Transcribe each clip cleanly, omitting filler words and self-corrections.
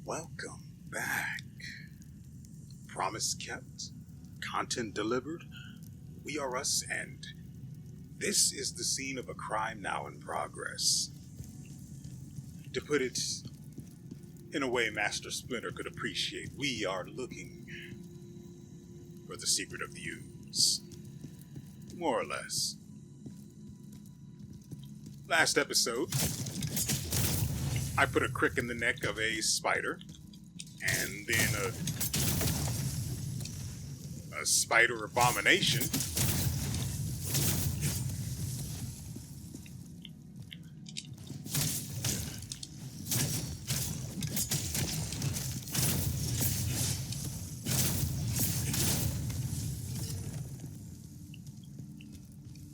Welcome back. Promise kept, content delivered. We are us, and this is the scene of a crime now in progress. To put it in a way Master Splinter could appreciate, we are looking for the secret of the ooze. More or less. Last episode, I put a crick in the neck of a spider, and then a spider abomination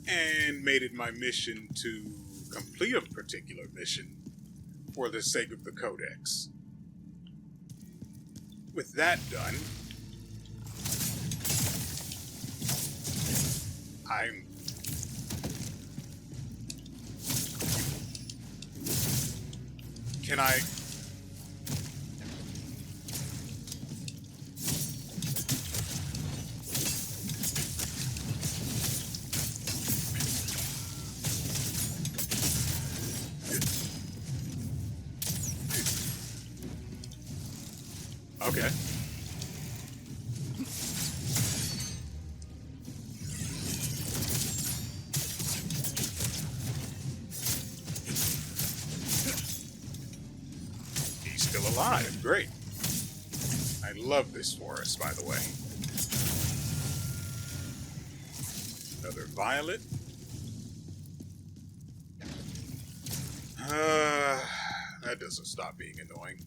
and made it my mission to complete a particular mission for the sake of the Codex. With that done, Can I... Okay. He's still alive. Great. I love this forest, by the way. Another violet. That doesn't stop being annoying.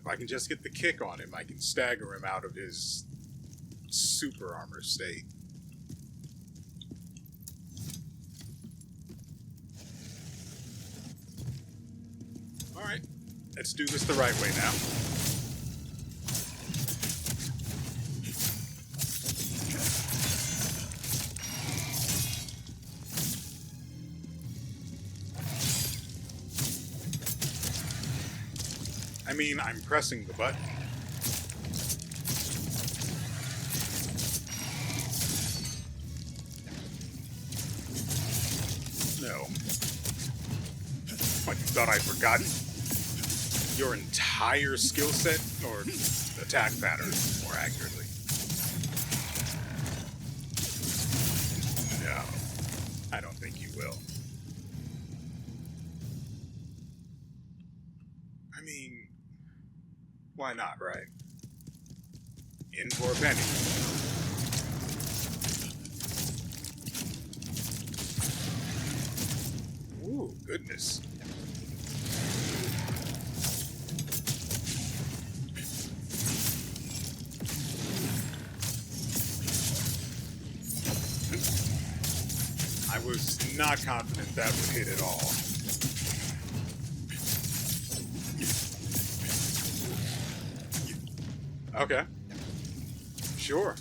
If I can just get the kick on him, I can stagger him out of his super armor state. Alright, let's do this the right way now. I mean, I'm pressing the button. No. What, you thought I'd forgotten? Your entire skill set? Or attack pattern, more accurately? No. I don't think you will. I mean... why not, right? In for a penny. Ooh, goodness. I was not confident that would hit at all. Okay. Sure.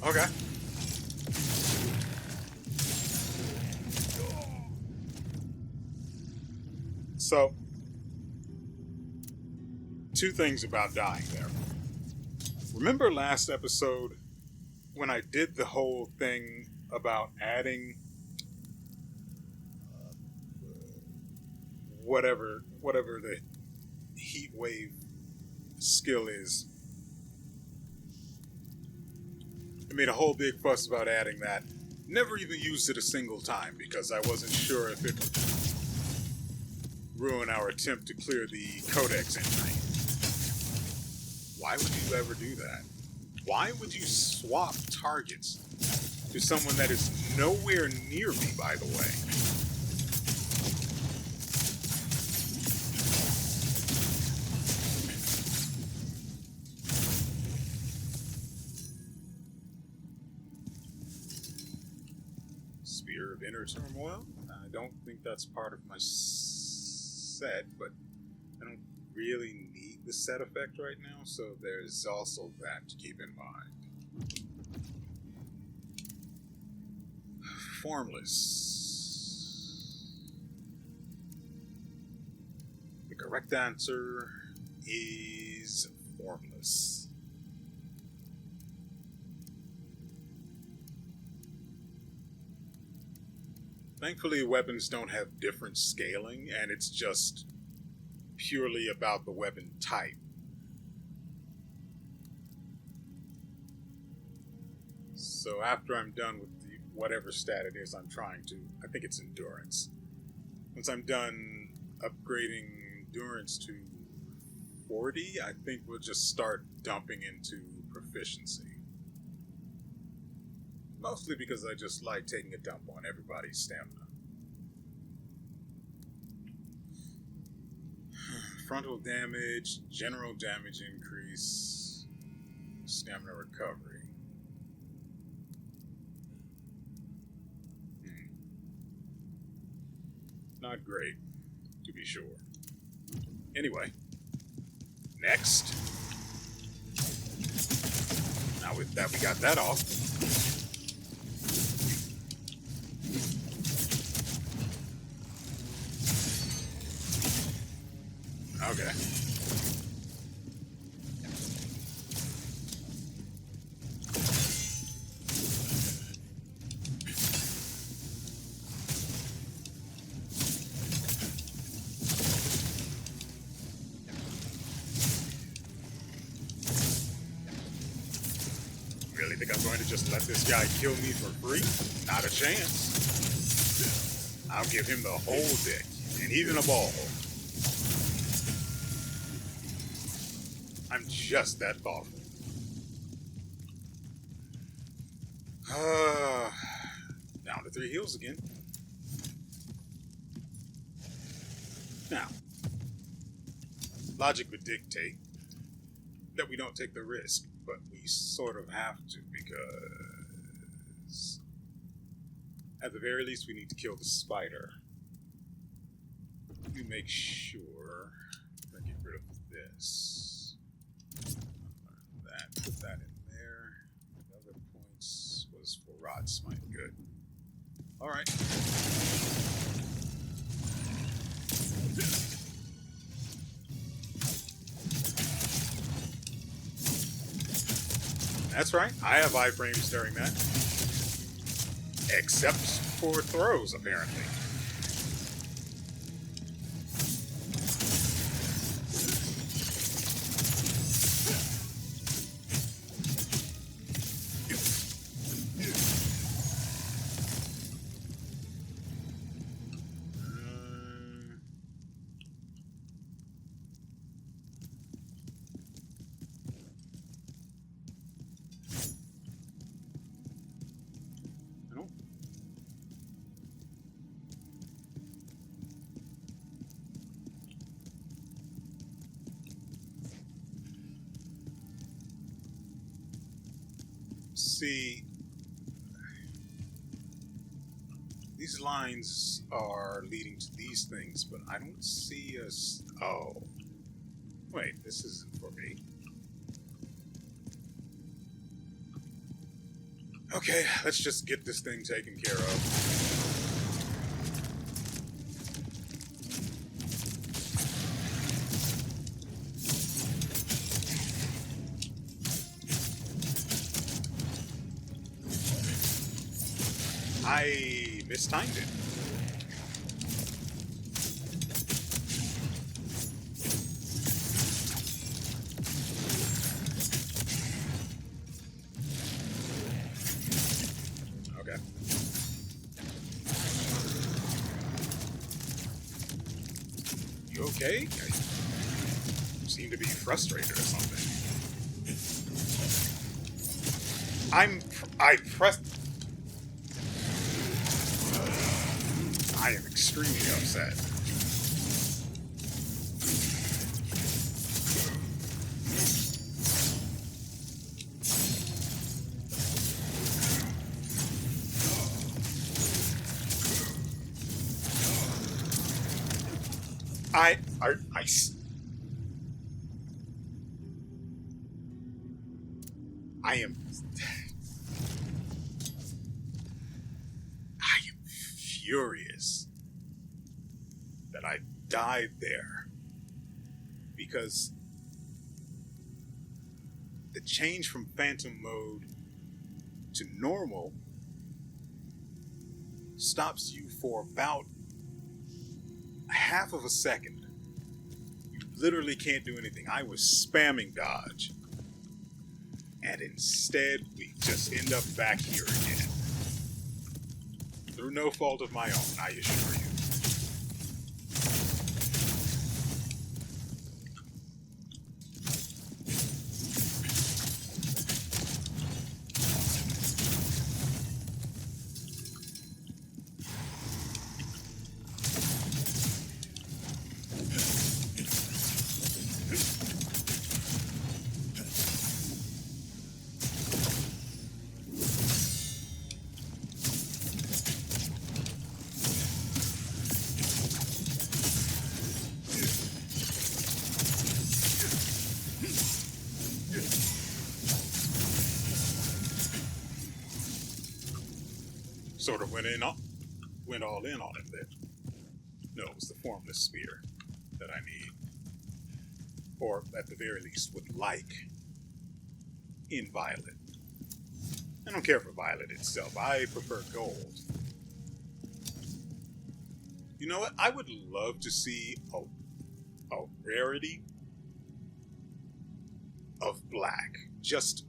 Okay. So, two things about dying there. Remember last episode when I did the whole thing about adding whatever the heat wave skill is? I made a whole big fuss about adding that. Never even used it a single time because I wasn't sure if it would ruin our attempt to clear the Codex entry. Why would you ever do that? Why would you swap targets to someone that is nowhere near me, by the way? Sphere of Inner Turmoil. I don't think that's part of my set, but I don't really need the set effect right now, so there's also that to keep in mind. Formless. The correct answer is formless. Thankfully, weapons don't have different scaling, and it's just purely about the weapon type. So after I'm done with whatever stat it is I'm trying to, I think it's endurance. Once I'm done upgrading endurance to 40, I think we'll just start dumping into proficiency. Mostly because I just like taking a dump on everybody's stamina. Frontal damage, general damage increase, stamina recovery. Not great, to be sure. Anyway, next. Now with that, we got that off. Okay. Really think I'm going to just let this guy kill me for free? Not a chance. I'll give him the whole dick, and even a ball. I'm just that thoughtful. Down to 3 heals again. Now, logic would dictate that we don't take the risk, but we sort of have to because at the very least we need to kill the spider. Let me make sure I get rid of this. Put that in there. The other points was for rod smite. Good. Alright. That's right. I have iframes during that. Except for throws, apparently. See, these lines are leading to these things, but I don't see us. Oh, wait, this isn't for me. Okay, let's just get this thing taken care of. I mistimed it. Okay. You okay? You seem to be frustrated or something. I pressed. I am extremely upset. I am furious that I died there, because the change from phantom mode to normal stops you for about half of a second. You literally can't do anything. I was spamming dodge, and instead we just end up back here again. Through no fault of my own, I assure you. Sort of went all in on him then. No, it was the formless spear that I need. Or, at the very least, would like in violet. I don't care for violet itself. I prefer gold. You know what? I would love to see a rarity of black. Just...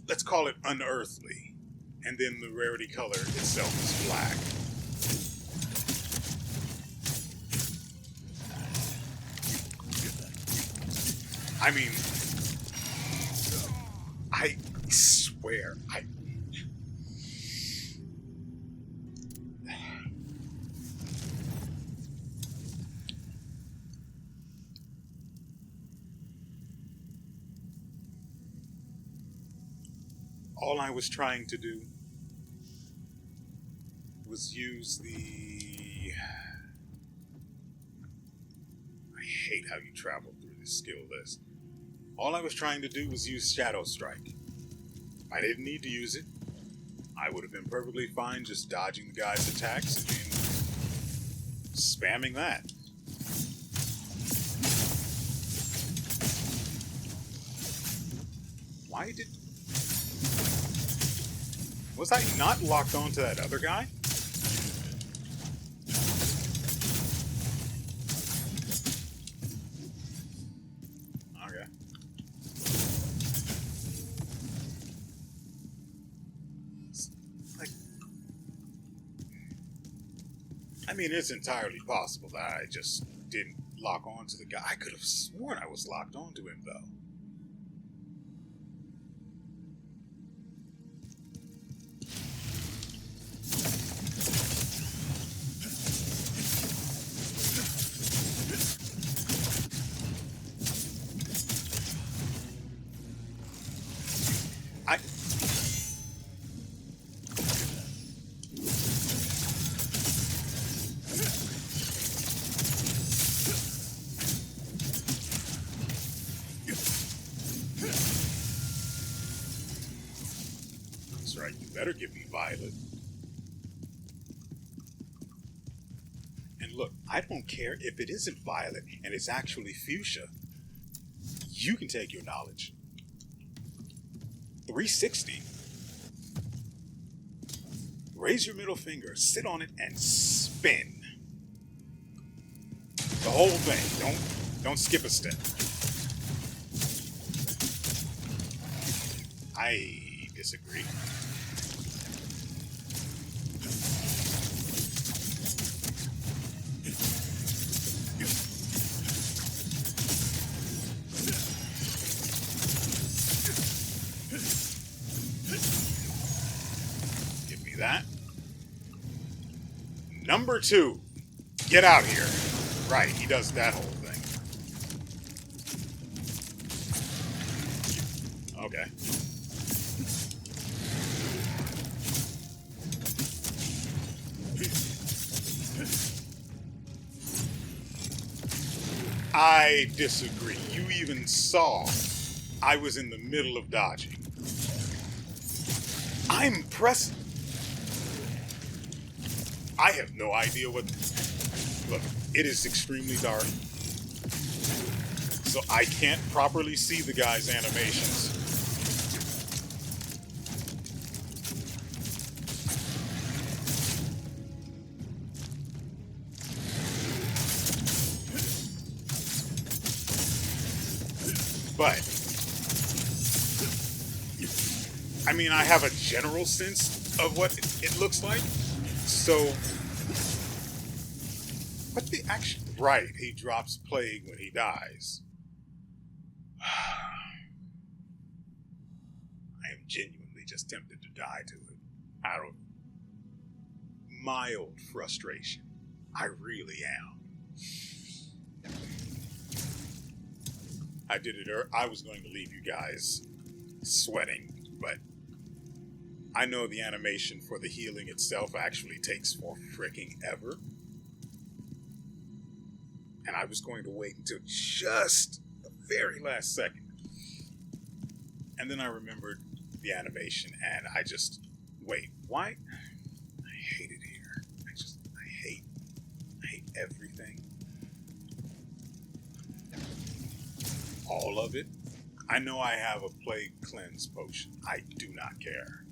let's call it unearthly, and then the rarity color itself is black. I mean, I swear, all I was trying to do was use the... I hate how you travel through this skill list. All I was trying to do was use Shadow Strike. I didn't need to use it. I would have been perfectly fine just dodging the guy's attacks and then spamming that. Why did... was I not locked onto that other guy? Okay. Like, I mean, it's entirely possible that I just didn't lock onto the guy. I could have sworn I was locked onto him, though. Better give me violet. And look, I don't care if it isn't violet and it's actually fuchsia. You can take your knowledge. 360. Raise your middle finger, sit on it, and spin. The whole thing. Don't skip a step. I disagree. That. Number 2. Get out here. Right, he does that whole thing. Okay. I disagree. You even saw I was in the middle of dodging. I'm pressing. I have no idea what... Look, it is extremely dark, so I can't properly see the guy's animations. But, I mean, I have a general sense of what it looks like. So, what the actual... Right, he drops plague when he dies. I am genuinely just tempted to die to it. I don't... Mild frustration. I really am. I did it. I was going to leave you guys sweating, but I know the animation for the healing itself actually takes for freaking ever. And I was going to wait until just the very last second. And then I remembered the animation and I just, wait, why? I hate it here. I hate everything. All of it. I know I have a plague cleanse potion. I do not care.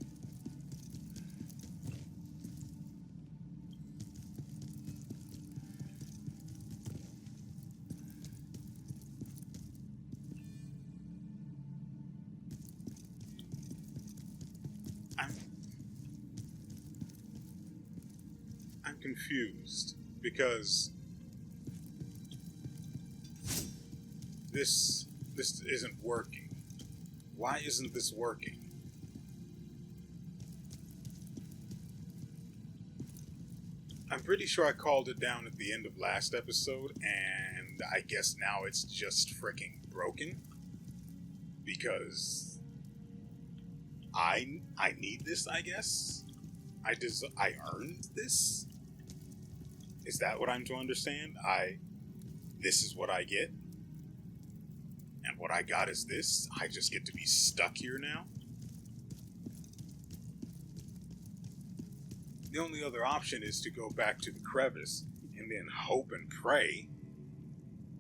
I'm confused because this isn't working. Why isn't this working? I'm pretty sure I called it down at the end of last episode, and I guess now it's just freaking broken because I need this, I guess. I earned this? Is that what I'm to understand? This is what I get? And what I got is this? I just get to be stuck here now? The only other option is to go back to the crevice and then hope and pray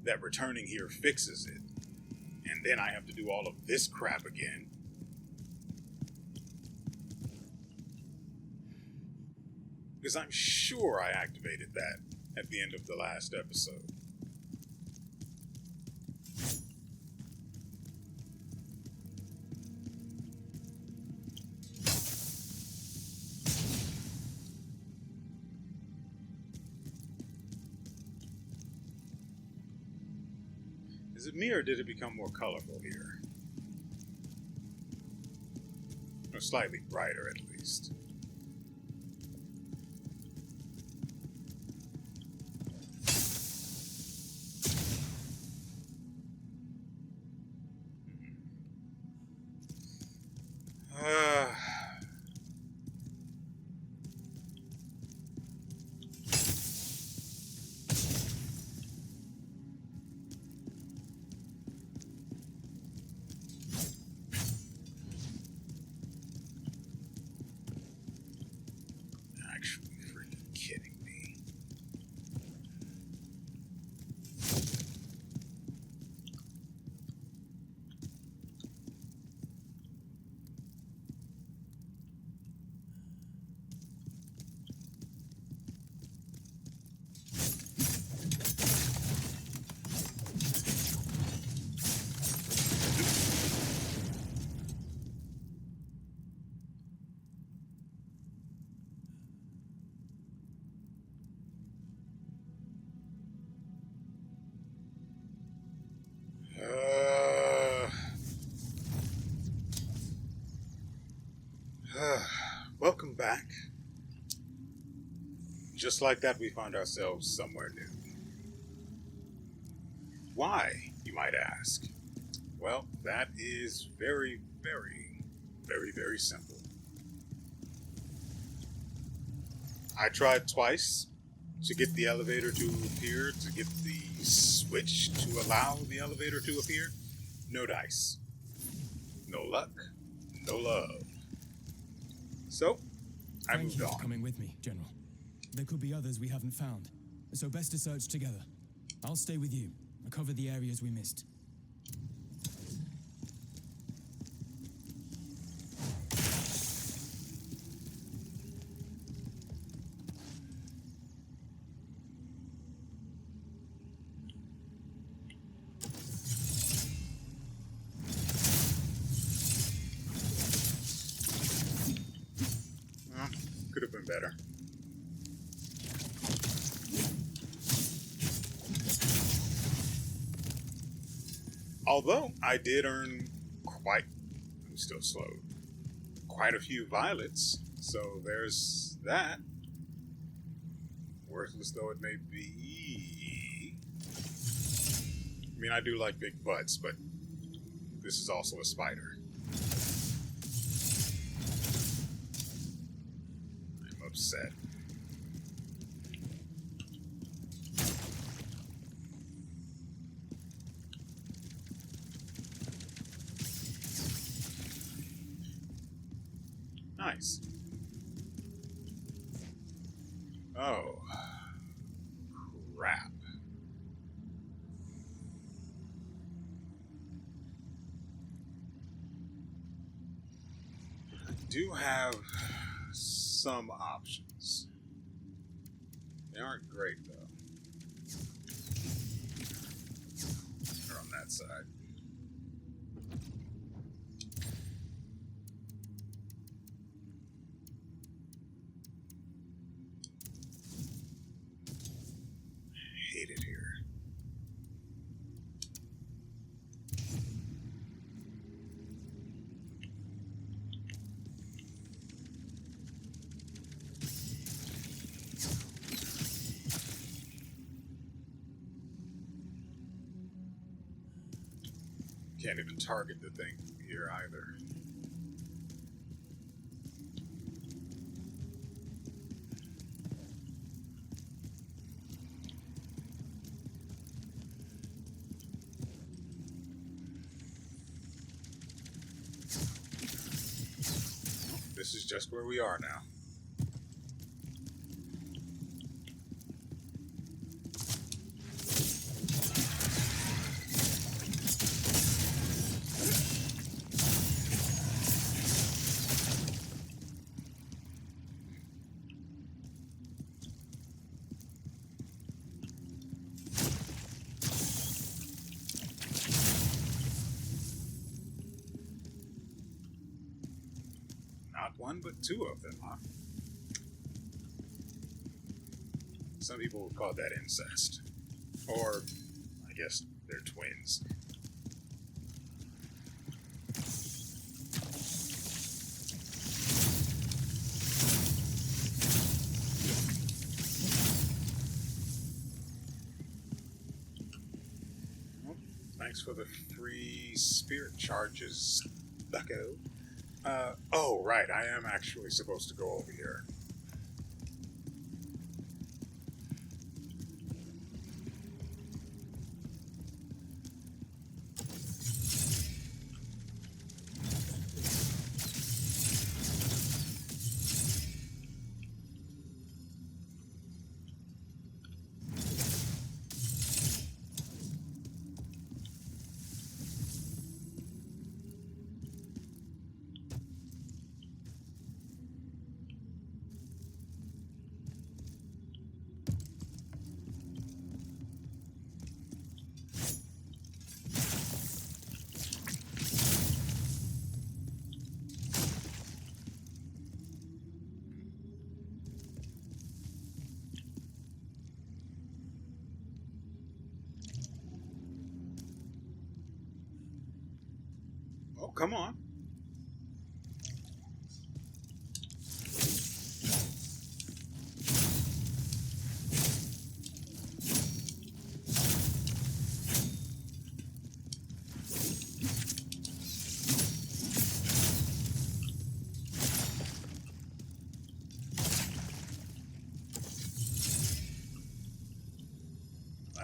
that returning here fixes it. And then I have to do all of this crap again. Because I'm sure I activated that at the end of the last episode. Is it me or did it become more colorful here? Or slightly brighter at least. Actually freaking kidding me. Welcome back. Just like that, we find ourselves somewhere new. Why, you might ask? Well, that is very, very, very, very simple. I tried twice to get the elevator to appear, to get the switch to allow the elevator to appear. No dice. No luck. No love. So, I moved on. Thank you for coming with me, General. There could be others we haven't found, so best to search together. I'll stay with you and cover the areas we missed. Could have been better. Although I did earn I'm still slow, quite a few violets, so there's that. Worthless though it may be. I mean, I do like big butts, but this is also a spider. I'm upset. Nice. Oh. Crap. I do have some options. They aren't great, though. They're on that side. Hate it here. Can't even target the thing here either. This is just where we are now. Not one, but two of them, huh? Some people would call that incest. Or, I guess, they're twins. Well, thanks for the 3 spirit charges, bucko. Oh, right, I am actually supposed to go over here. Oh, come on.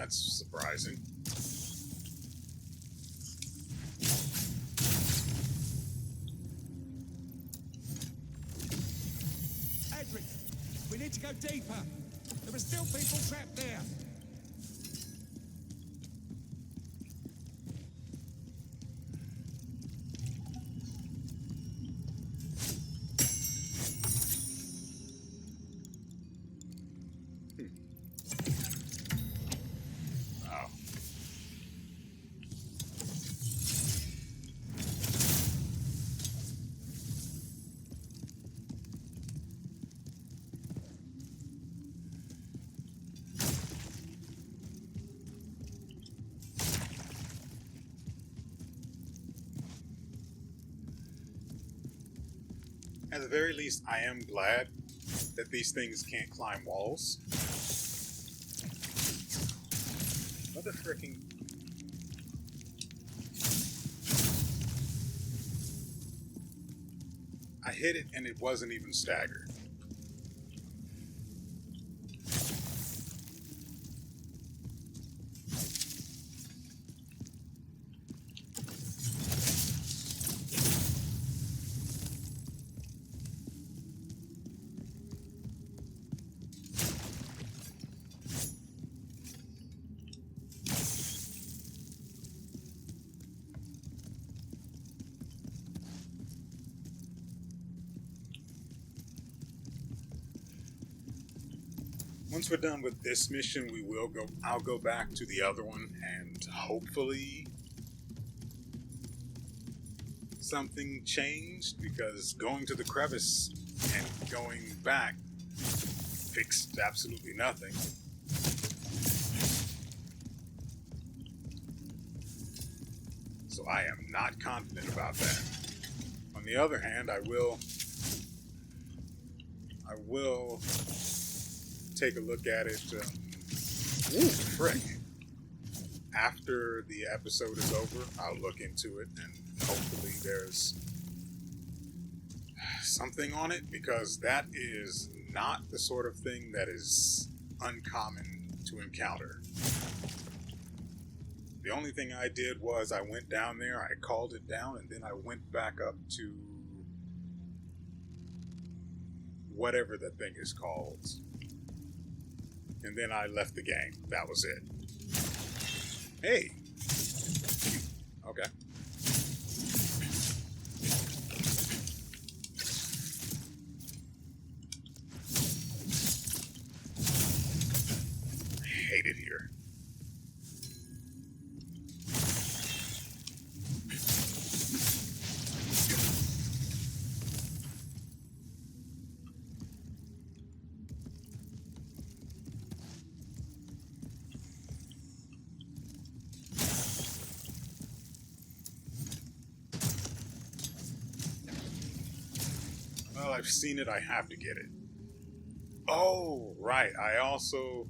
that's surprising. Edric, we need to go deeper. There are still people trapped there. Oh. At the very least, I am glad that these things can't climb walls. What the frickin'... I hit it and it wasn't even staggered. Once we're done with this mission, I'll go back to the other one and hopefully something changed, because going to the crevice and going back fixed absolutely nothing. So I am not confident about that. On the other hand, I will take a look at it. Frick. After the episode is over, I'll look into it and hopefully there's something on it, because that is not the sort of thing that is uncommon to encounter. The only thing I did was I went down there, I called it down, and then I went back up to whatever the thing is called. And then I left the game. That was it. Hey! Okay. I hate it here. Well, I've seen it, I have to get it. Oh, right. I also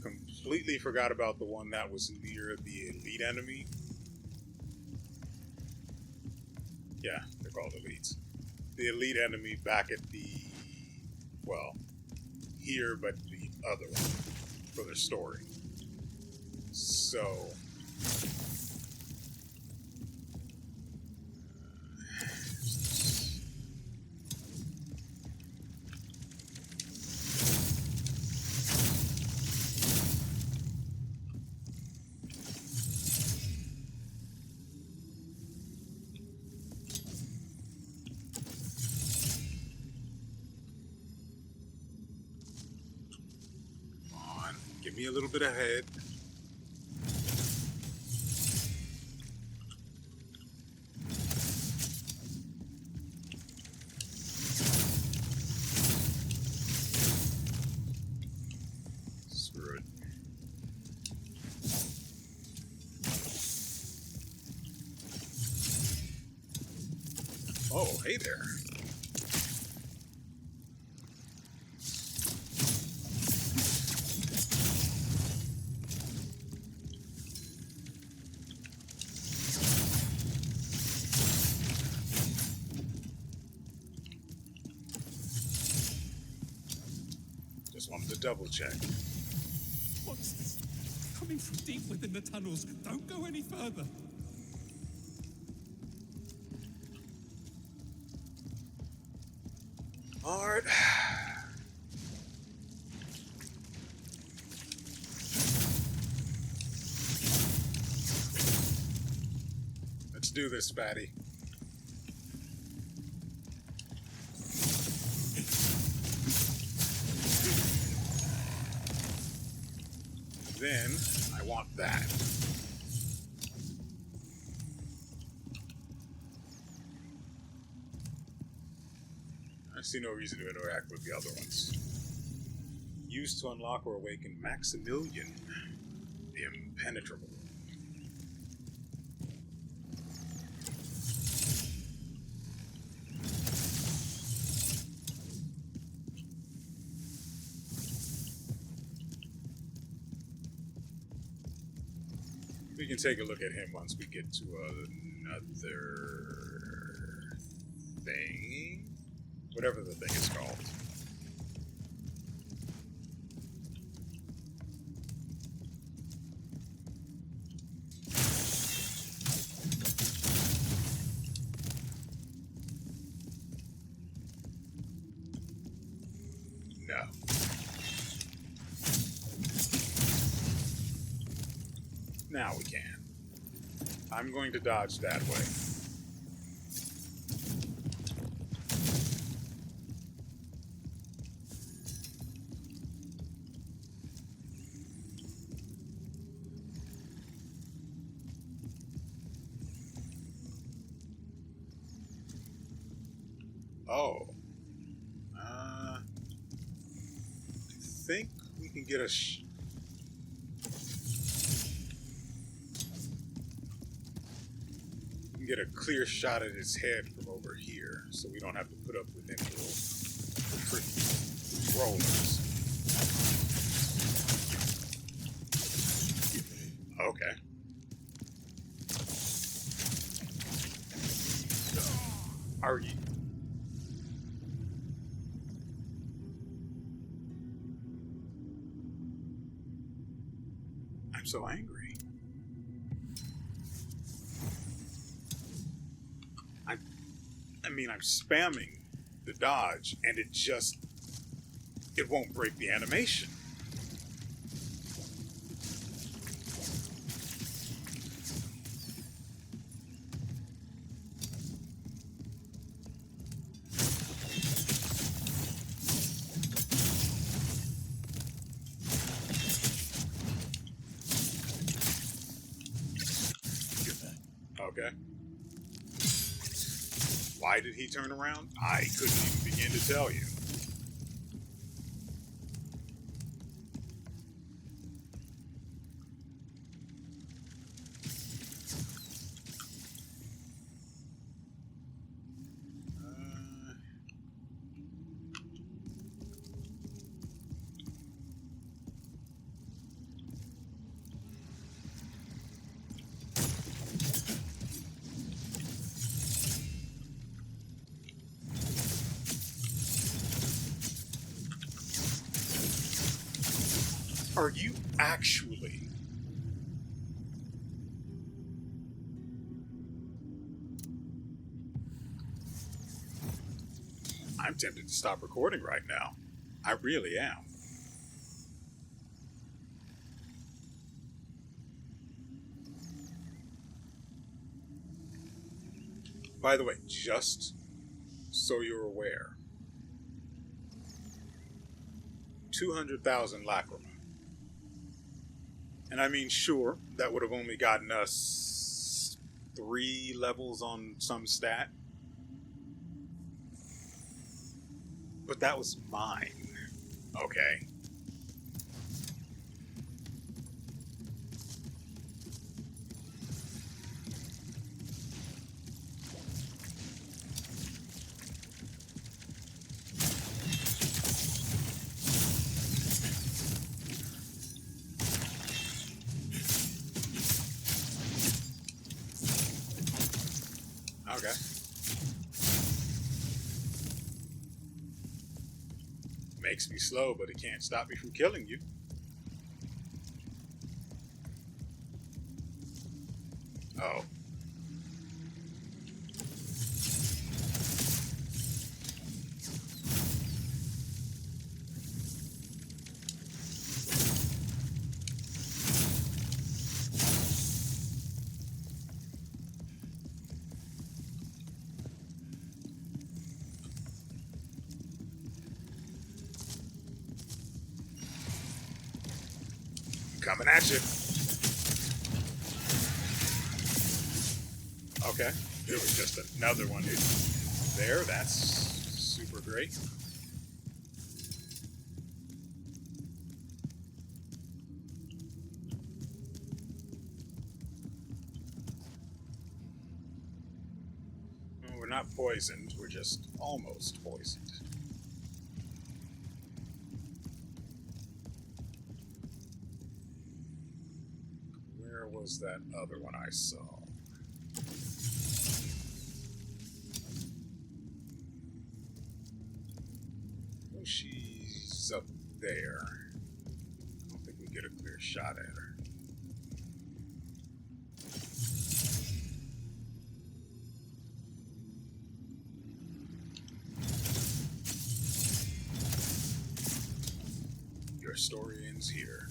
completely forgot about the one that was near the elite enemy. Yeah, they're called elites. The elite enemy back at the, well, here, but the other one for their story. So... give me a little bit ahead. Screw it. Oh, hey there. Just wanted to double check. Monsters! coming from deep within the tunnels. Don't go any further. All right. Let's do this, fatty. Then I want that. I see no reason to interact with the other ones. Used to unlock or awaken Maximilian, the Impenetrable. We can take a look at him once we get to another thing. Whatever the thing is called. No. Now we can. I'm going to dodge that way. Oh. I think we can get a get a clear shot at his head from over here, so we don't have to put up with any little tricky rollers. Okay. Are you? I'm so angry. I mean, I'm spamming the dodge, and it won't break the animation. Okay. Why did he turn around? I couldn't even begin to tell you. Are you actually? I'm tempted to stop recording right now. I really am. By the way, just so you're aware, 200,000 lacrima. And I mean, sure, that would have only gotten us 3 levels on some stat. But that was mine. Okay. Okay. Makes me slow, but it can't stop me from killing you. Oh. Coming at you. Okay, there was just another one there. That's super great. Well, we're not poisoned, we're just almost poisoned. Where was that other one I saw? Oh, she's up there. I don't think we get a clear shot at her. Your story ends here.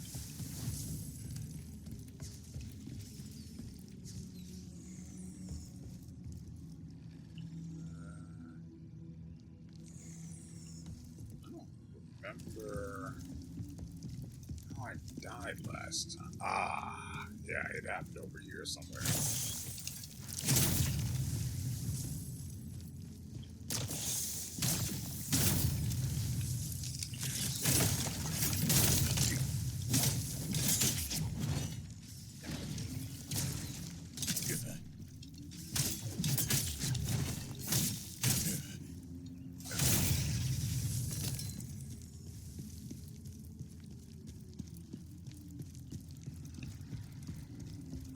Remember how I died last time? Ah, yeah, it happened over here somewhere.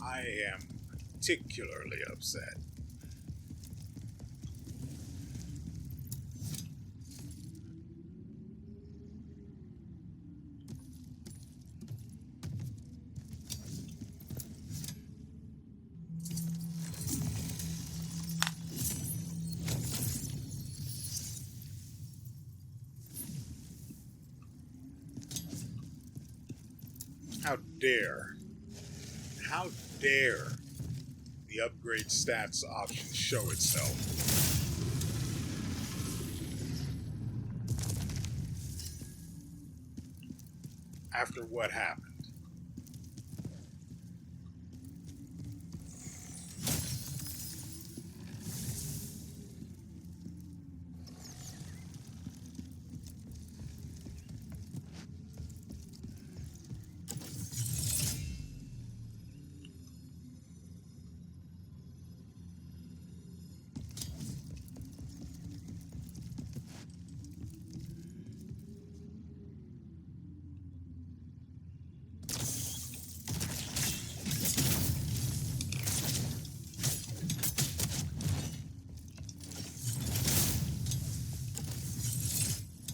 I am particularly upset. How dare the upgrade stats option show itself? After what happened?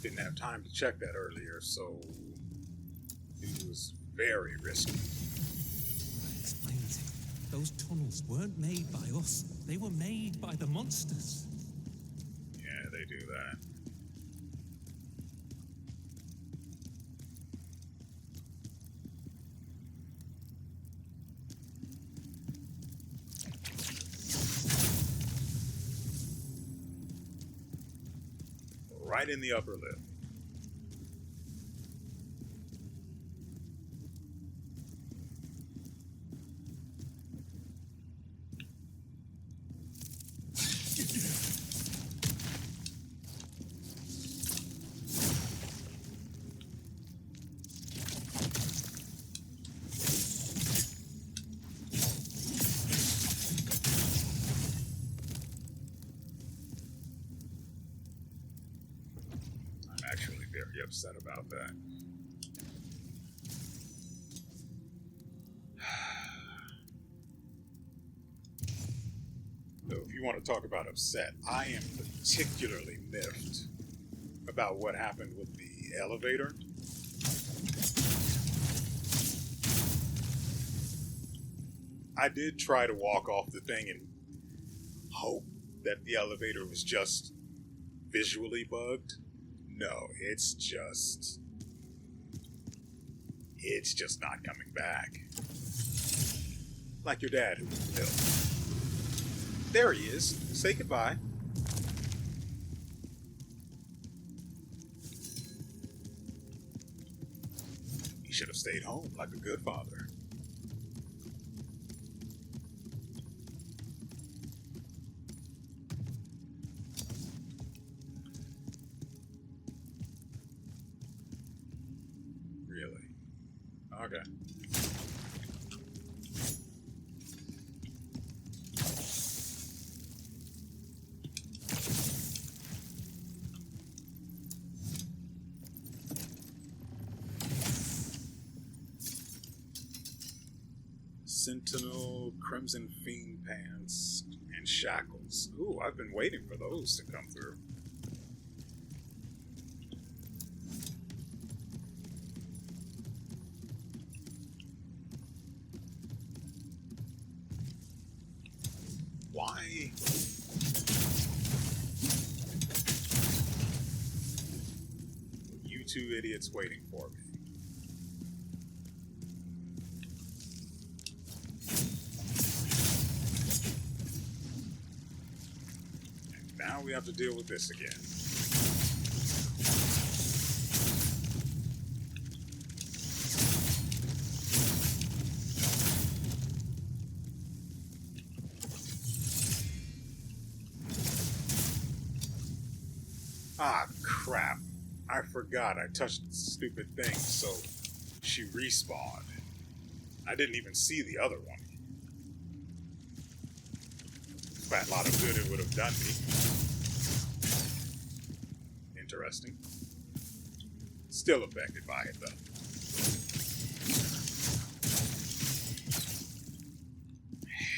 Didn't have time to check that earlier, so it was very risky. That explains it. Those tunnels weren't made by us. They were made by the monsters. Yeah, they do that. Right in the upper lip. Actually very upset about that. So if you want to talk about upset, I am particularly miffed about what happened with the elevator. I did try to walk off the thing and hope that the elevator was just visually bugged. No, it's just not coming back. Like your dad who was built. There he is. Say goodbye. He should have stayed home like a good father. Really? Okay. Sentinel, Crimson Fiend Pants, and Shackles. Ooh, I've been waiting for those to come through. Why? You two idiots waiting for me. Now we have to deal with this again. Ah, crap. I forgot I touched the stupid thing, so she respawned. I didn't even see the other one. Fat lot of good it would have done me. Interesting. Still affected by it, though.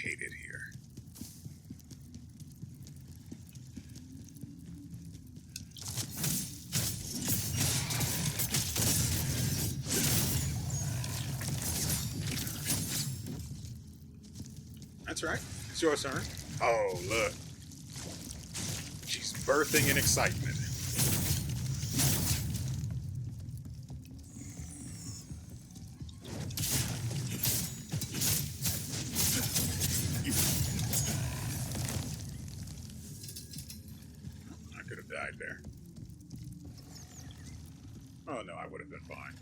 Hate it here. That's right. It's your turn. Oh, look. She's birthing in excitement. I could have died there. Oh, no, I would have been fine.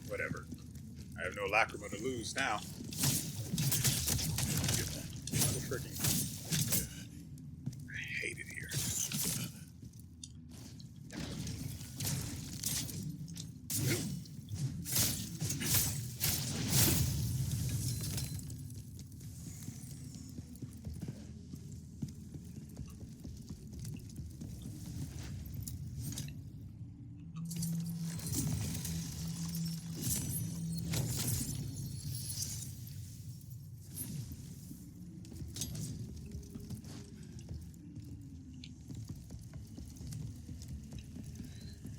Whatever. I have no lacrima to lose now. Another freaking... I hate it here.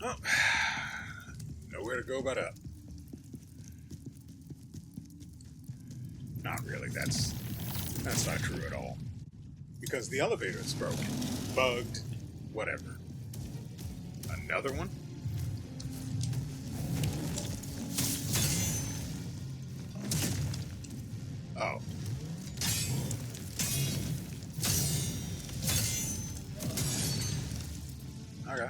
Oh, nowhere to go but up. Not really, that's not true at all. Because the elevator is broken, bugged, whatever. Another one? Oh. Okay.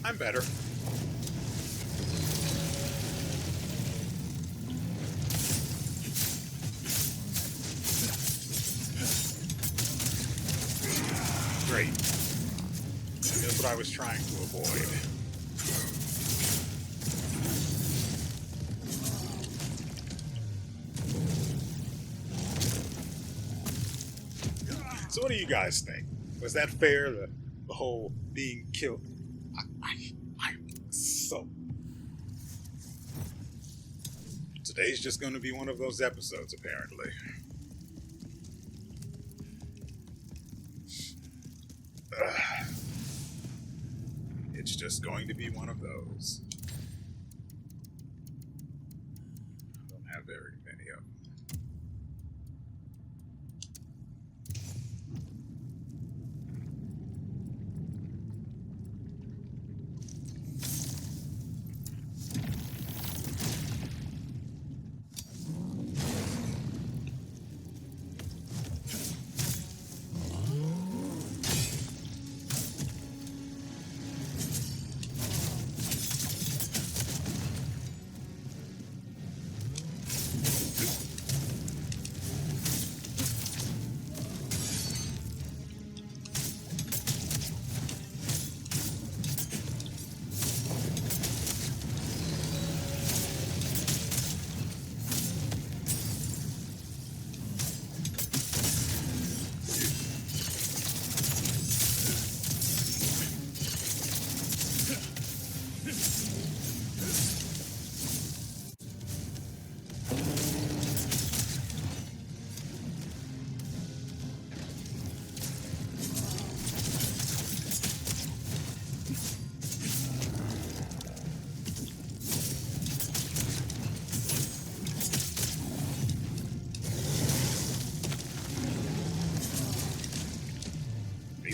I'm better. Great. That's what I was trying to avoid. So what do you guys think? Was that fair? The whole being killed? I'm so... To Today's just going to be one of those episodes, apparently. It's just going to be one of those. I don't have very many of them.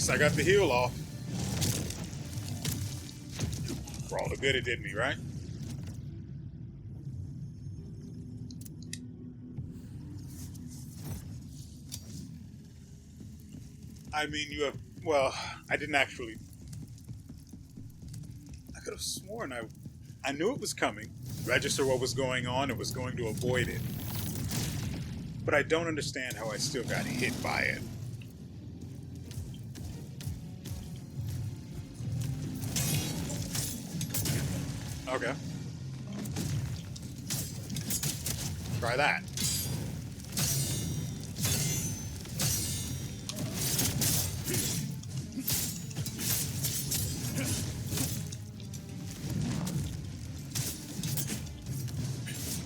I got the heal off. For all the good it did me, right? I mean, you have... Well, I didn't actually... I could have sworn I knew it was coming. Register what was going on and was going to avoid it. But I don't understand how I still got hit by it. Okay. Try that.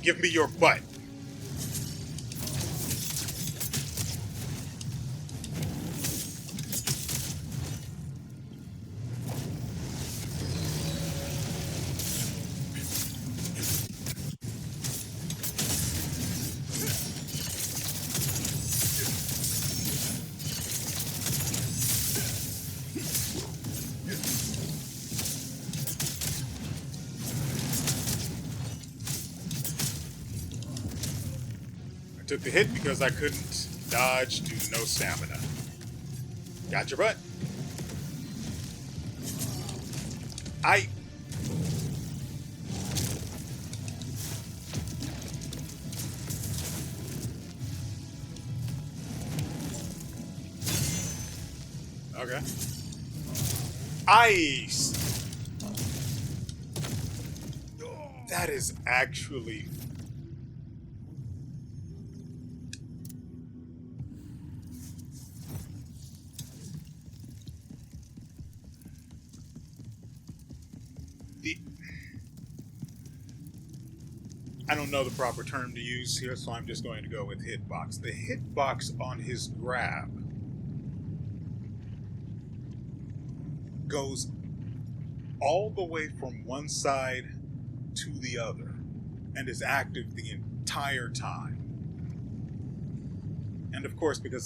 Give me your butt. Took the hit because I couldn't dodge due to no stamina. Got your butt. Okay. Ice. That is actually... I don't know the proper term to use here, so I'm just going to go with hitbox. The hitbox on his grab goes all the way from one side to the other and is active the entire time. And of course, because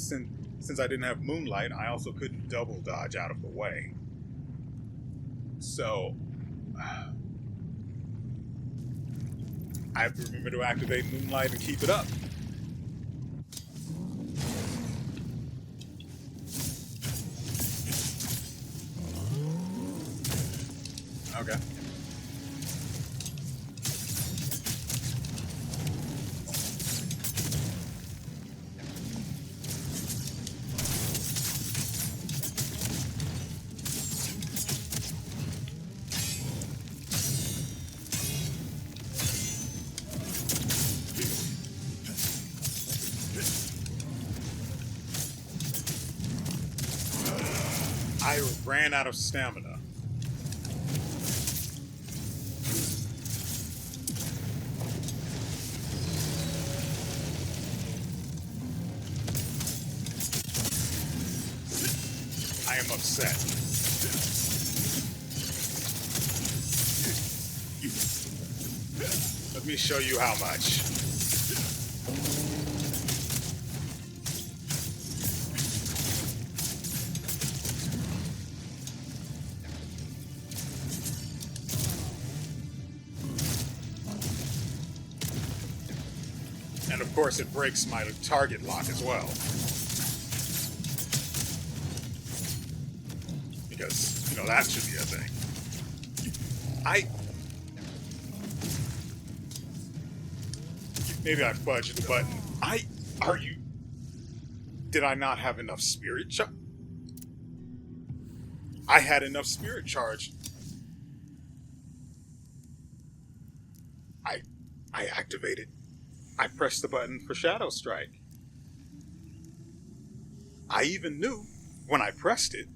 since I didn't have Moonlight, I also couldn't double dodge out of the way. So... I have to remember to activate Moonlight and keep it up. Okay. I ran out of stamina. I am upset. Let me show you how much. And of course it breaks my target lock as well. Because, you know, that should be a thing. Maybe I fudged the button. Did I not have enough spirit charge? I had enough spirit charge. I activated. I pressed the button for Shadow Strike. I even knew when I pressed it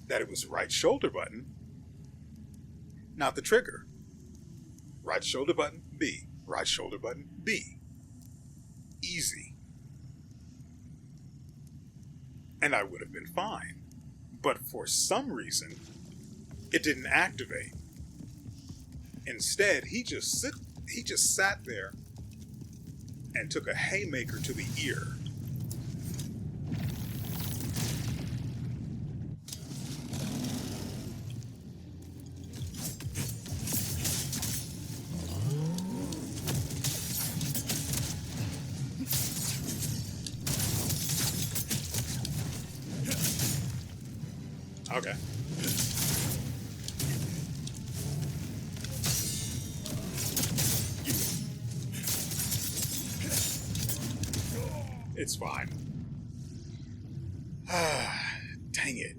that it was right shoulder button, not the trigger. Right shoulder button, B. Right shoulder button, B. Easy. And I would have been fine. But for some reason, it didn't activate. Instead, he just sat there and took a haymaker to the ear. Okay. It's fine. Dang it.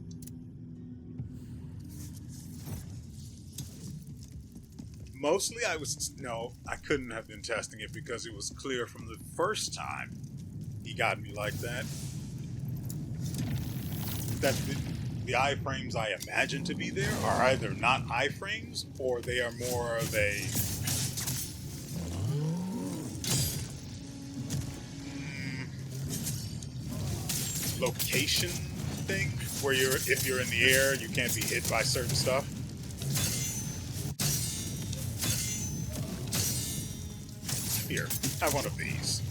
Mostly I couldn't have been testing it because it was clear from the first time he got me like that. That the iframes I imagine to be there are either not iframes or they are more of a location thing where if you're in the air you can't be hit by certain stuff. Here, have one of these.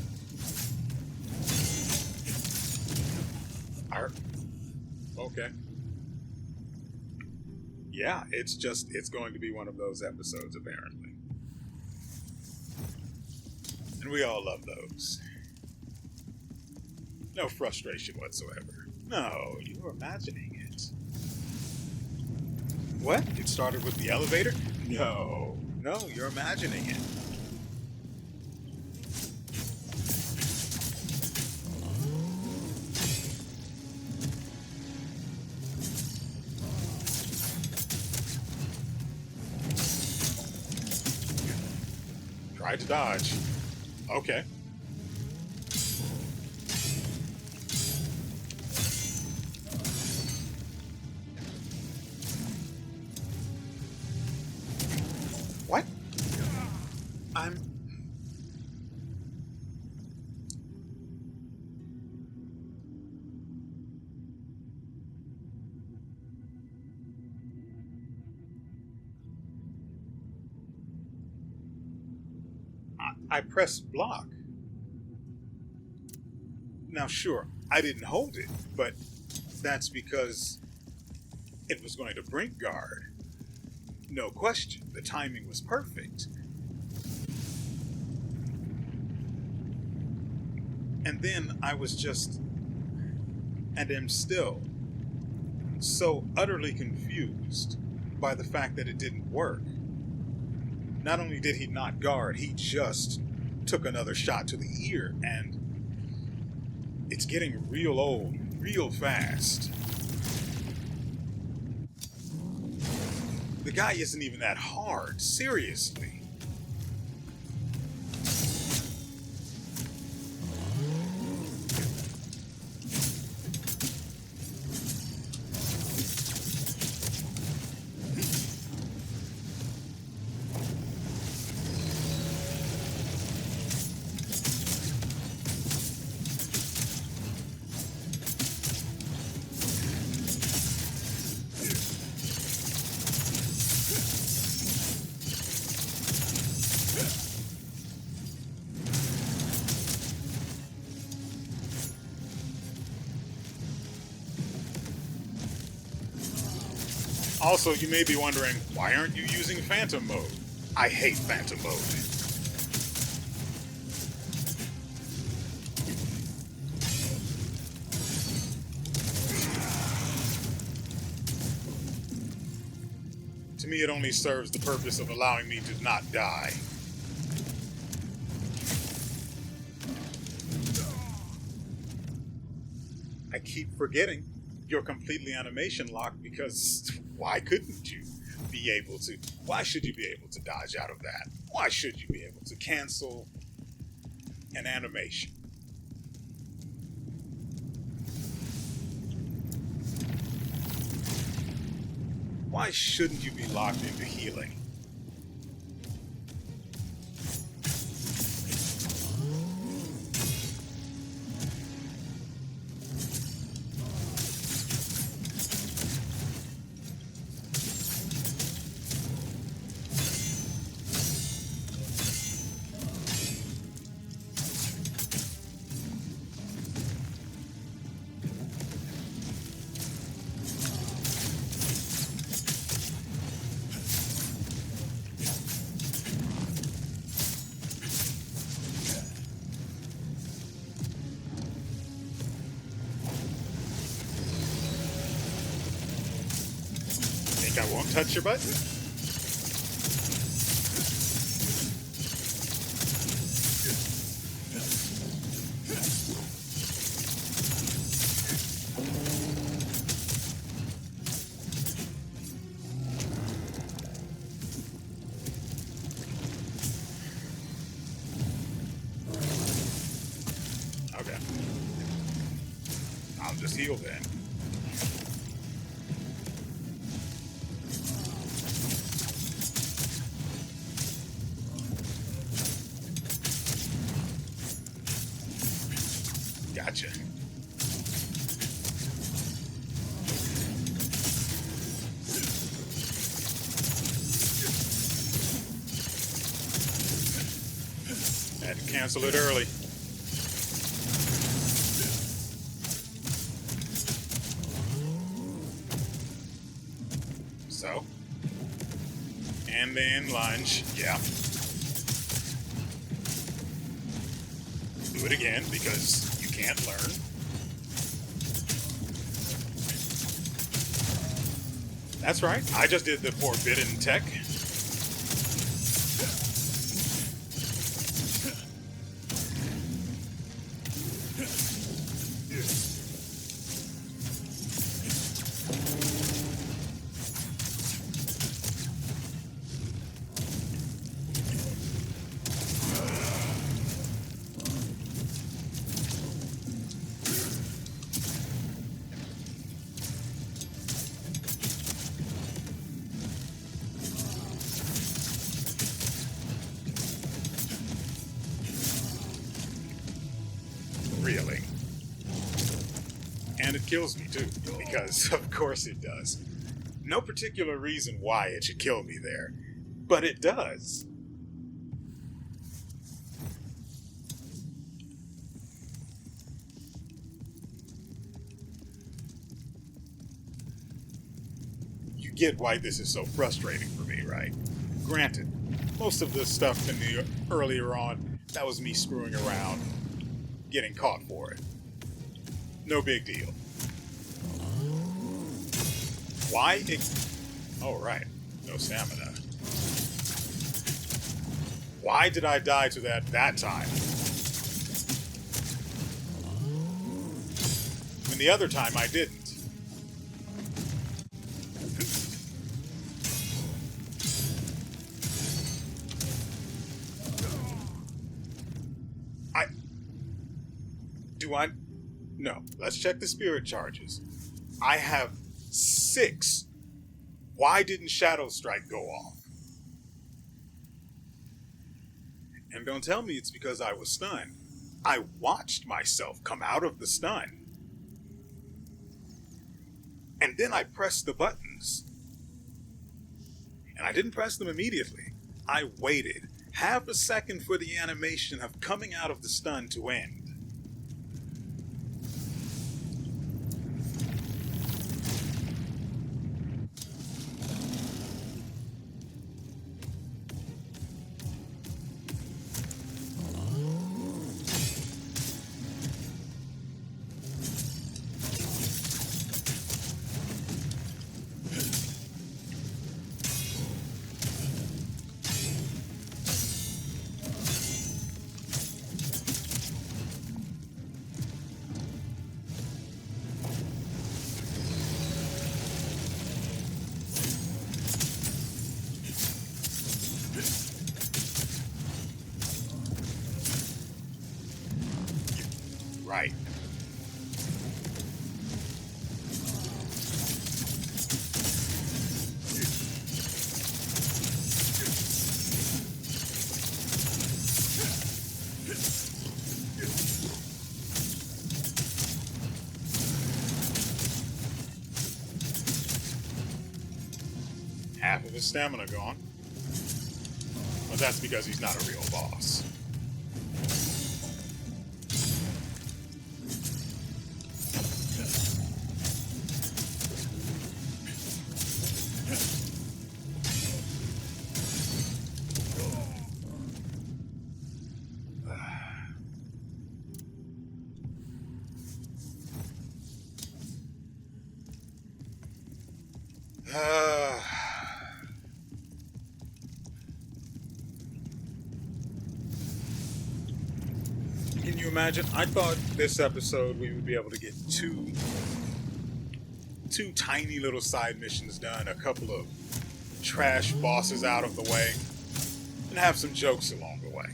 Okay. Yeah, it's going to be one of those episodes, apparently. And we all love those. No frustration whatsoever. No, you're imagining it. What? It started with the elevator? No, you're imagining it. Tried to dodge. Okay. What? I pressed block. Now, sure, I didn't hold it, but that's because it was going to brink guard. No question, the timing was perfect. And then I was just, and am still, so utterly confused by the fact that it didn't work. Not only did he not guard, he just took another shot to the ear, and it's getting real old, real fast. The guy isn't even that hard, seriously. Also, you may be wondering, why aren't you using Phantom mode? I hate Phantom mode. To me, it only serves the purpose of allowing me to not die. I keep forgetting you're completely animation locked because why couldn't you be able to? Why should you be able to dodge out of that? Why should you be able to cancel an animation? Why shouldn't you be locked into healing? I won't touch your button. Okay. I'll just heal then. Gotcha. Had to cancel it early. So. And then lunge. Yeah. Do it again because you can't learn. That's right. I just did the forbidden tech. Really. And it kills me too, because of course it does. No particular reason why it should kill me there, but it does. You get why this is so frustrating for me, right? Granted, most of the stuff in the earlier on, that was me screwing around, getting caught for it. No big deal. Why? Oh, right. No stamina. Why did I die to that time? When the other time I didn't. No. Let's check the spirit charges. I have 6. Why didn't Shadow Strike go off? And don't tell me it's because I was stunned. I watched myself come out of the stun. And then I pressed the buttons. And I didn't press them immediately. I waited half a second for the animation of coming out of the stun to end. Right. Half of his stamina gone. But that's because he's not a real boss. Can you imagine? I thought this episode we would be able to get two tiny little side missions done, a couple of trash bosses out of the way, and have some jokes along the way.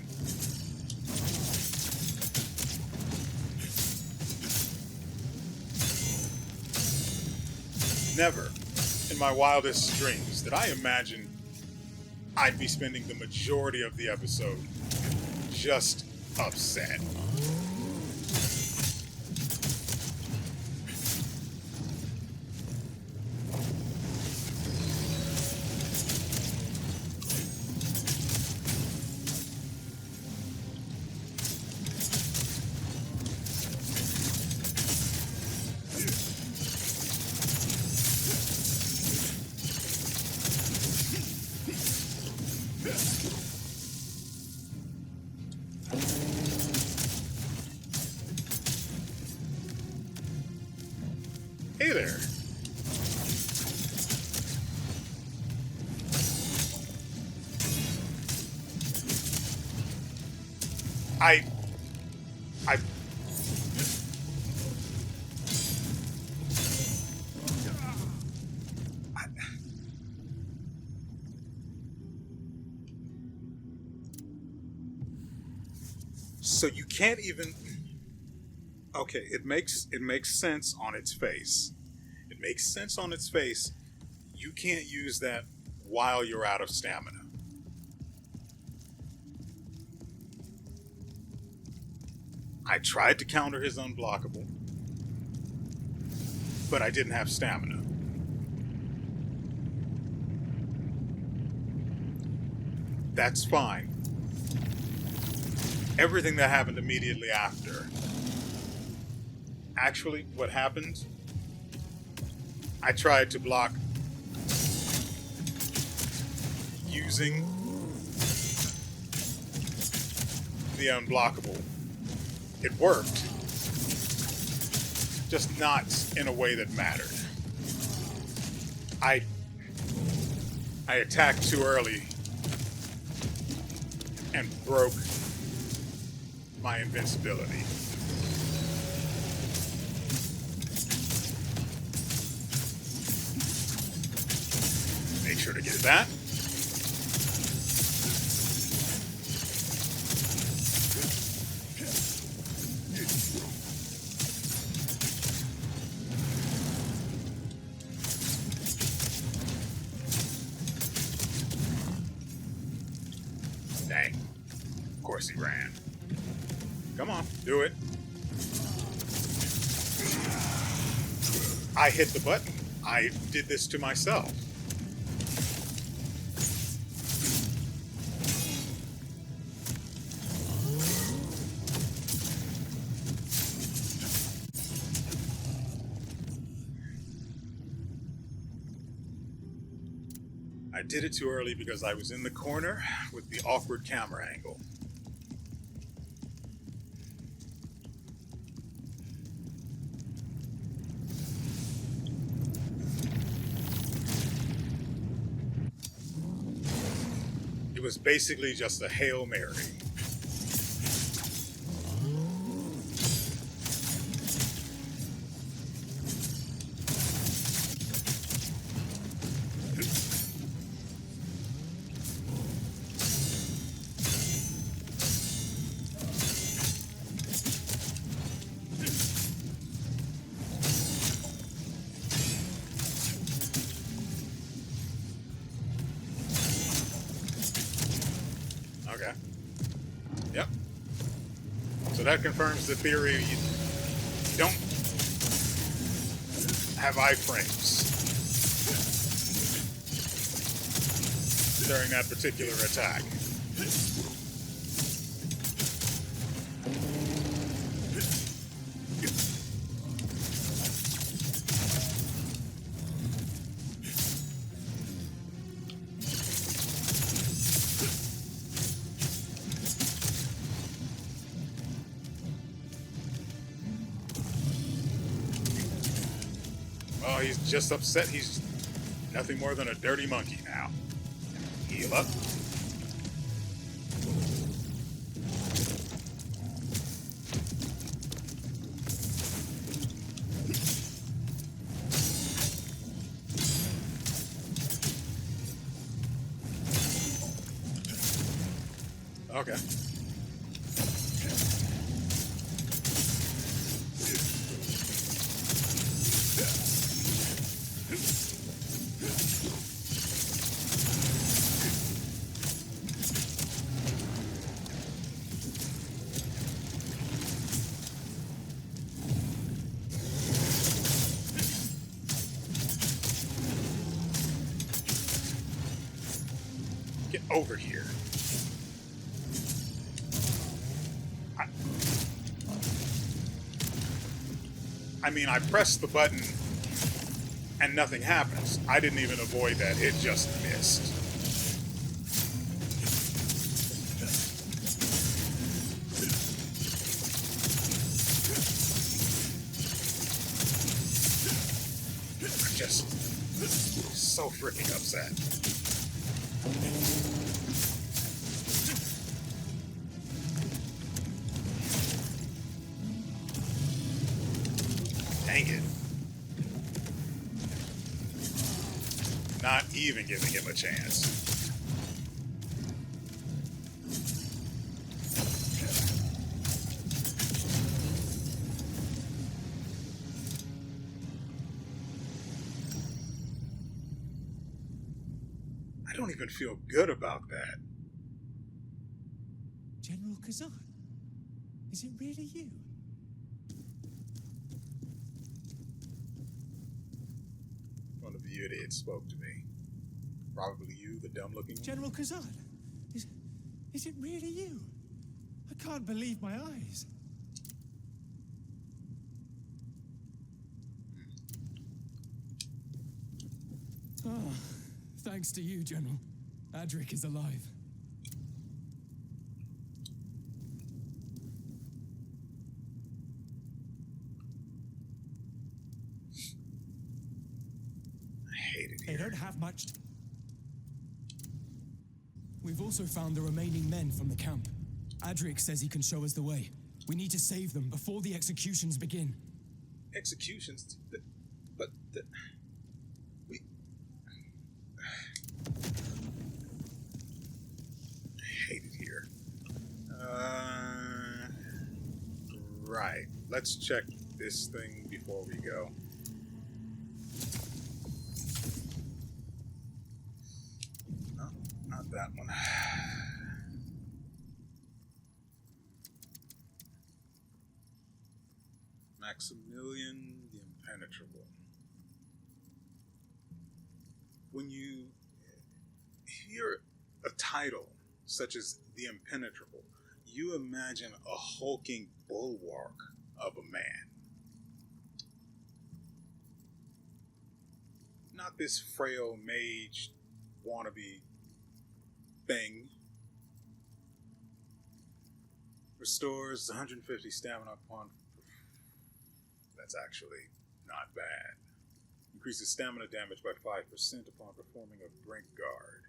Never in my wildest dreams did I imagine I'd be spending the majority of the episode just upset. Hey there. I So you can't even. Okay, it makes sense on its face. It makes sense on its face. You can't use that while you're out of stamina. I tried to counter his unblockable, but I didn't have stamina. That's fine. Everything that happened immediately after. Actually, what happened, I tried to block using the unblockable. It worked, just not in a way that mattered. I attacked too early and broke my invincibility. Make sure to get that. Dang. Of course he ran. Come on, do it. I hit the button. I did this to myself. I did it too early because I was in the corner with the awkward camera angle. It was basically just a Hail Mary. that confirms the theory. You don't have iframes during that particular attack. Oh, he's just upset. He's nothing more than a dirty monkey now. Heal up. Okay. Get over here. I mean, I pressed the button and nothing happens. I didn't even avoid that. It just missed. I'm just so freaking upset. Dang it. Not even giving him a chance. I don't even feel good about that. General Khazan, is it really you? One of you idiots spoke to me. Probably you, the dumb-looking one. General Khazan, is it really you? I can't believe my eyes. Ah, thanks to you, General. Adric is alive. I hate it They here. don't have much. We've also found the remaining men from the camp. Adric says he can show us the way. We need to save them before the executions begin. Executions? We... I hate it here. Right. Let's check this thing before we go. No, not that one. Maximilian the Impenetrable. When you hear a title such as the Impenetrable, you imagine a hulking bulwark of a man. Not this frail mage wannabe thing. Restores 150 stamina upon... That's actually not bad. Increases stamina damage by 5% upon performing a brink guard.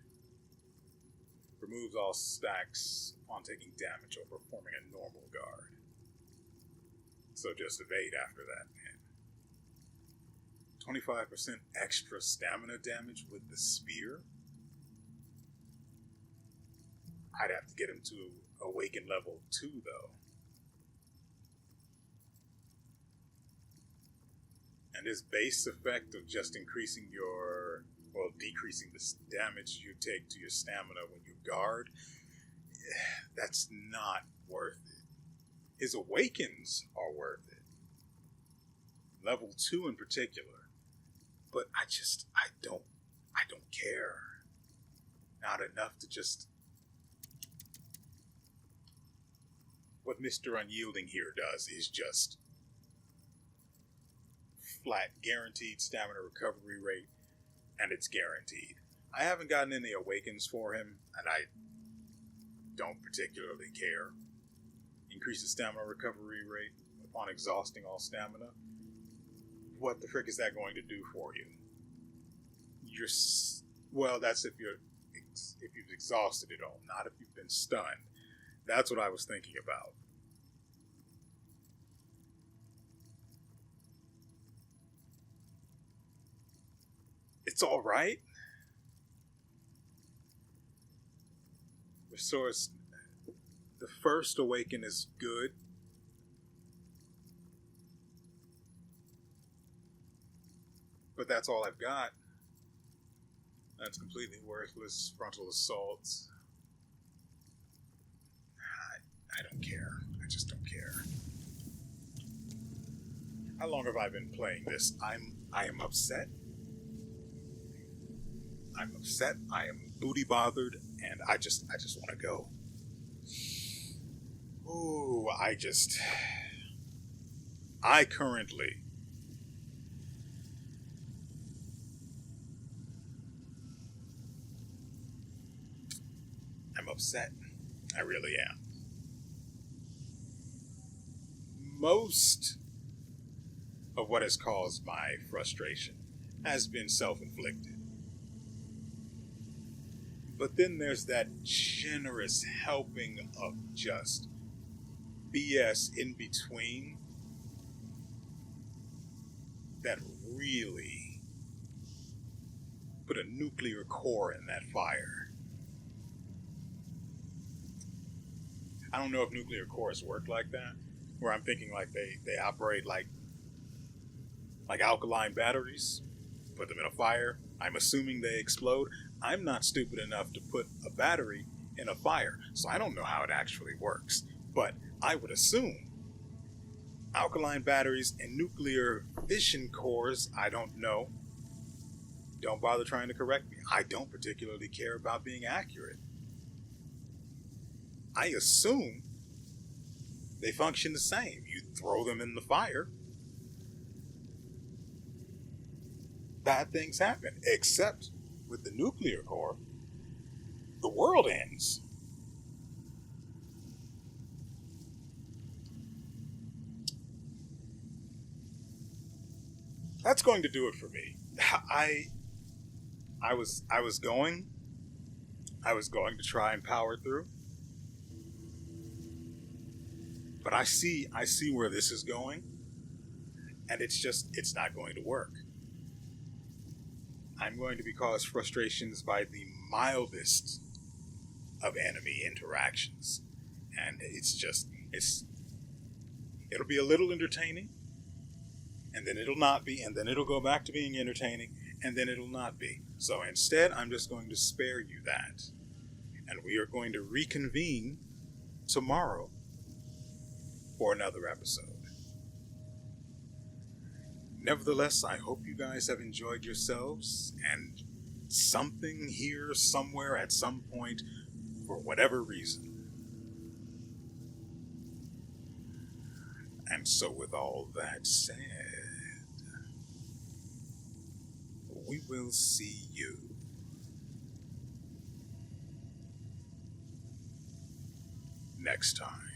Removes all stacks upon taking damage or performing a normal guard. So just evade after that, man. 25% extra stamina damage with the spear? I'd have to get him to awaken level 2, though. And this base effect of just increasing your, well, decreasing the damage you take to your stamina when you guard, that's not worth it. His awakens are worth it. Level 2 in particular. But I don't care. Not enough to just... What Mr. Unyielding here does is just flat, guaranteed stamina recovery rate, and it's guaranteed. I haven't gotten any awakens for him, and I don't particularly care. Increases stamina recovery rate upon exhausting all stamina. What the frick is that going to do for you? Well, that's if you've exhausted it all, not if you've been stunned. That's what I was thinking about. It's all right. Restores. The first awaken is good. But that's all I've got. That's completely worthless. Frontal assaults. I don't care. I just don't care. How long have I been playing this? I am upset. I'm upset. I am booty bothered, and I just want to go. Ooh, I currently I'm upset. I really am. Most of what has caused my frustration has been self-inflicted. But then there's that generous helping of just BS in between that really put a nuclear core in that fire. I don't know if nuclear cores work like that, where I'm thinking like they operate like alkaline batteries, put them in a fire. I'm assuming they explode. I'm not stupid enough to put a battery in a fire, so I don't know how it actually works. But I would assume alkaline batteries and nuclear fission cores, I don't know. Don't bother trying to correct me. I don't particularly care about being accurate. I assume they function the same. You throw them in the fire, bad things happen. Except with the nuclear core, the world ends. That's going to do it for me. I was going to try and power through. But I see where this is going, and it's not going to work. I'm going to be caused frustrations by the mildest of enemy interactions. And it'll be a little entertaining, and then it'll not be, and then it'll go back to being entertaining, and then it'll not be. So instead, I'm just going to spare you that. And we are going to reconvene tomorrow for another episode. Nevertheless, I hope you guys have enjoyed yourselves, and something here, somewhere, at some point, for whatever reason. And so with all that said, we will see you next time.